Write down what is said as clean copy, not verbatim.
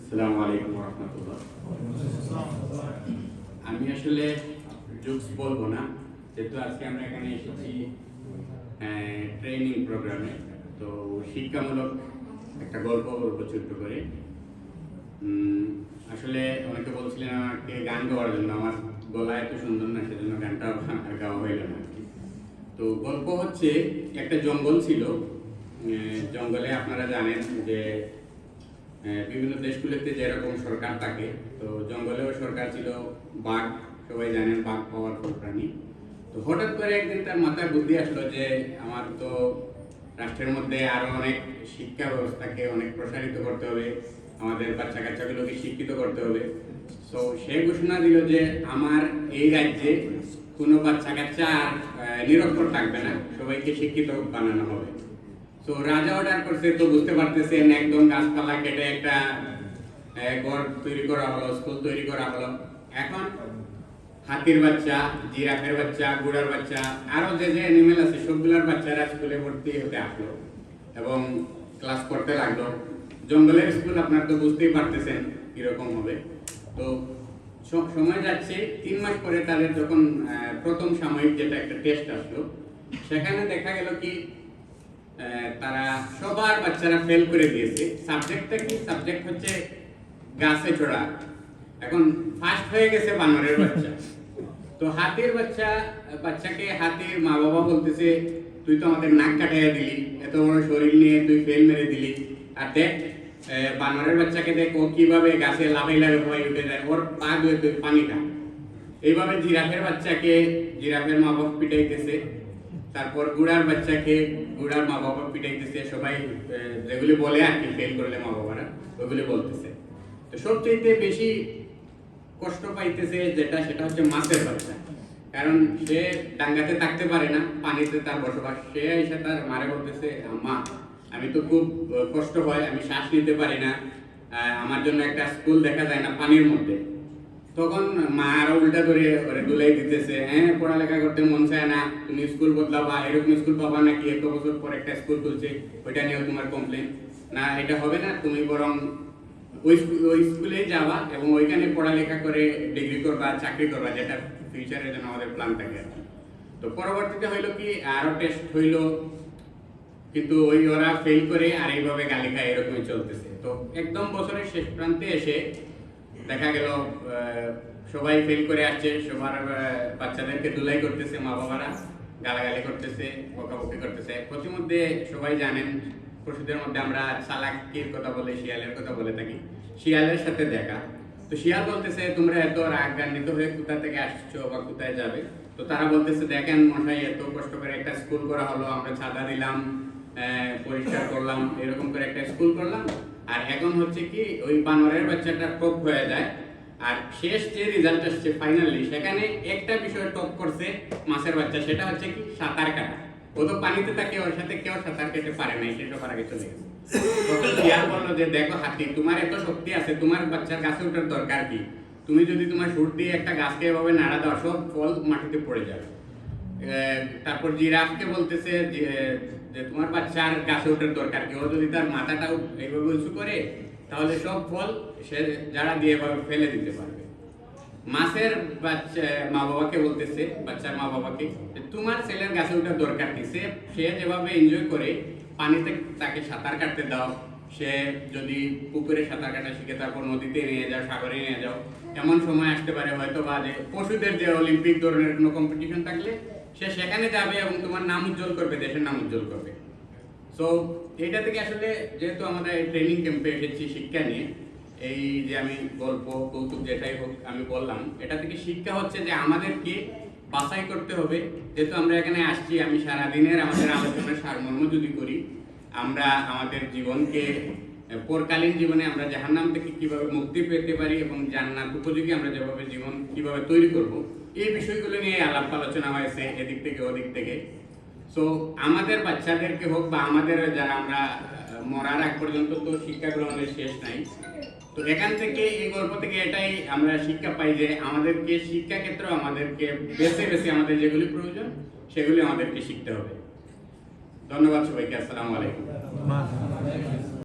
আসসালামু আলাইকুম ওয়া রাহমাতুল্লাহ। আমি আসলে জোকস বলবো না, যেহেতু আজকে আমরা এখানে এসেছি ট্রেনিং প্রোগ্রামে, তো শিক্ষামূলক একটা গল্প বলবো ছোট্ট করে। আসলে অনেকে বলছিলেন আমাকে গান গাওয়ার জন্য, আমার গলা এত সুন্দর না, সেজন্য গানটা আর গাওয়া হইল না আর কি। তো গল্প হচ্ছে, একটা জঙ্গল ছিল। জঙ্গলে আপনারা জানেন যে বিভিন্ন দেশগুলোতে যেরকম সরকার থাকে, তো জঙ্গলেও সরকার ছিল। বাঘ, সবাই জানেন বাঘ পাওয়ারফুল প্রাণী। তো হঠাৎ করে একদিন তার মাথায় বুদ্ধি আসলো যে আমার তো রাষ্ট্রের মধ্যে আরো অনেক শিক্ষা ব্যবস্থাকে অনেক প্রসারিত করতে হবে, আমাদের বাচ্চা কাচ্চাগুলোকে শিক্ষিত করতে হবে। তো সে ঘোষণা দিল যে আমার এই রাজ্যে কোনো বাচ্চা কাচ্চা আর নিরক্ষর থাকবে না, সবাইকে শিক্ষিত বানানো হবে। তো রাজা অর্ডার করছে, তো বুঝতে পারতেছেন একদম গাছপালা কেটে একটা ঘর তৈরি করা হলো, স্কুল তৈরি করা হলো। এখন হাতির বাচ্চা, জিরাফের বাচ্চা, ঘোড়ার বাচ্চা, আরো যে যে অ্যানিমেল আছে সবগুলোর বাচ্চারা স্কুলে ভর্তি হতে আসলো এবং ক্লাস করতে লাগলো। জঙ্গলের স্কুল আপনারা তো বুঝতেই পারতেছেন কিরকম হবে। তো সময় যাচ্ছে, 3 মাস পরে তাদের যখন প্রথম সাময়িক যেটা একটা টেস্ট আসলো, সেখানে দেখা গেল কি তারা সবার বাচ্চারা ফেল করে দিয়েছে। সাবজেক্টটা কি? সাবজেক্ট হচ্ছে গাছে চড়া। এখন ফার্স্ট হয়ে গেছে বানরের বাচ্চা। তো হাতির বাচ্চাকে হাতির মা বাবা বলতেছে, তুই তো আমাদের নাক কাটাইয়া দিলি, এত বড় শরীর নিয়ে তুই ফেল মেরে দিলি। আর দেখ বানরের বাচ্চাকে দেখ, ও কিভাবে গাছে লাফাই ভয় উঠে যায়, ওর পা ধুয়ে তুই পানি খা। এইভাবে জিরাফের বাচ্চাকে জিরাফের মা বাবা পিটাইতেছে। তারপর গুড়ার বাচ্চাকে গুড়ার মা বাবা পিটাইতেছে। সবাই যেগুলি বলে আর কি, ফেল করলে মা বাবারা ওইগুলি বলতেছে। তো সবচেয়ে বেশি কষ্ট পাইতেছে সেটা হচ্ছে মাছের বাচ্চা। কারণ সে ডাঙ্গাতে থাকতে পারে না, পানিতে তার বসবাস। সে এসে তার মারে বলতেছে, মা আমি তো খুব কষ্ট হয়, আমি শ্বাস নিতে পারি না, আমার জন্য একটা স্কুল দেখা যায় না পানির মধ্যে। তখন মা আরো উল্টা করে দুলাই দিতেছে, হ্যাঁ পড়ালেখা করতে মন চায় না, তুমি স্কুল বদলাবা, এরকম স্কুল পাবা নাকি, এত বছর পর একটা স্কুল খুলছে, ওইটা নিয়েও তোমার কমপ্লেন না, এটা হবে না, তুমি বরং ওই স্কুলে যাবা এবং ওইখানে পড়ালেখা করে ডিগ্রি করবা, চাকরি করবা, যেটা ফিউচারের জন্য আমাদের প্ল্যান থাকে আর কি। তো পরবর্তীতে হইলো কি, আরো টেস্ট হইলো, কিন্তু ওরা ফেল করে আর এইভাবে গালি খায়, এরকমই চলতেছে। তো একদম বছরের শেষ প্রান্তে এসে দেখা গেল সবাই ফেল করে আসছে, সবার বাচ্চাদেরকে ধুলাই করতেছে, মা বাবারা গালাগালি করতেছে, বকাবকি করতেছে। প্রতিমধ্যে সবাই জানেন পশুদের মধ্যে আমরা চালাকির কথা বলে, শিয়ালের কথা বলে থাকি। শিয়ালের সাথে দেখা, তো শিয়াল বলতেছে, তোমরা এত রাগান্বিত হয়ে কোথা থেকে আসছো বা কোথায় যাবে? তো তারা বলতেছে, দেখেন মশাই, এত কষ্ট করে একটা স্কুল করা হলো, আমরা ছাদা দিলাম, পরিষ্কার করলাম, এরকম করে একটা স্কুল করলাম, আর এখন হচ্ছে কি ওই বানরের বাচ্চাটা টপ হয়ে যায়। আর শেষ যে রেজাল্ট আসছে ফাইনালি, সেখানে একটা বিষয় টপ করছে মাছের বাচ্চা, সেটা হচ্ছে কি সাঁতার কাটা। ও তো পানিতে থাকে, ওর সাথে কেউ সাঁতার কেটে পারে নাই, সে সবার আগে চলে গেছে। তখন শিয়াল বললো যে, দেখো হাতি, তোমার এত শক্তি আছে, তোমার বাচ্চার গাছে ওঠার দরকার কি? তুমি যদি তোমার সুর দিয়ে একটা গাছকে এভাবে নাড়া দাও, সব ফল মাটিতে পড়ে যাবে। তারপর জিরাফকে বলতেছে যে তোমার বাচ্চার গাছে ওঠার দরকার কি? ও যদি তার মাথাটাও এইভাবে উঁচু করে, তাহলে সব ফল সে যারা দিয়ে এভাবে ফেলে দিতে পারবে। মাছের বাচ্চা মা বাবাকে বলতেছে, বাচ্চার মা বাবাকে, তোমার ছেলের গাছে ওঠার দরকার কি? সে যেভাবে এনজয় করে পানিতে, তাকে সাঁতার কাটতে দাও। সে যদি পুকুরে সাঁতার কাটা শিখে, তারপর নদীতে নিয়ে যাও, সাগরে নিয়ে যাও। এমন সময় আসতে পারে হয়তো বা যে পশুদের যে অলিম্পিক ধরনের কোনো কম্পিটিশন থাকলে সে সেখানে যাবে এবং তোমার নাম উজ্জ্বল করবে, দেশের নাম উজ্জ্বল করবে। সো এইটা থেকে আসলে, যেহেতু আমরা ট্রেনিং ক্যাম্পে এসেছি শিক্ষা নিয়ে, এই যে আমি গল্প কৌতুক যেটাই হোক আমি বললাম, এটা থেকে শিক্ষা হচ্ছে যে আমাদেরকে বাছাই করতে হবে। যেহেতু আমরা এখানে আসছি, আমি সারাদিনের আমাদের আলোচনার সারমর্ম যদি করি, আমরা আমাদের জীবনকে, পরকালীন জীবনে আমরা জাহান্নাম থেকে কিভাবে মুক্তি পেতে পারি এবং জান্নাত উপযোগী আমরা যেভাবে জীবন কিভাবে তৈরি করব, এই বিষয়গুলো নিয়ে আলাপ আলোচনা হয়েছে এদিক থেকে ওদিক থেকে। সো আমাদের বাচ্চাদেরকে হোক বা আমাদের যারা আমরা মরার আগ পর্যন্ত তো শিক্ষা গ্রহণের শেষ নাই। তো এখান থেকে, এই গল্প থেকে এটাই আমরা শিক্ষা পাই যে আমাদেরকে শিক্ষা ক্ষেত্র আমাদেরকে বেছে বেছে আমাদের যেগুলি প্রয়োজন সেগুলি আমাদেরকে শিখতে হবে। ধন্যবাদ সবাইকে। আসসালামু আলাইকুম।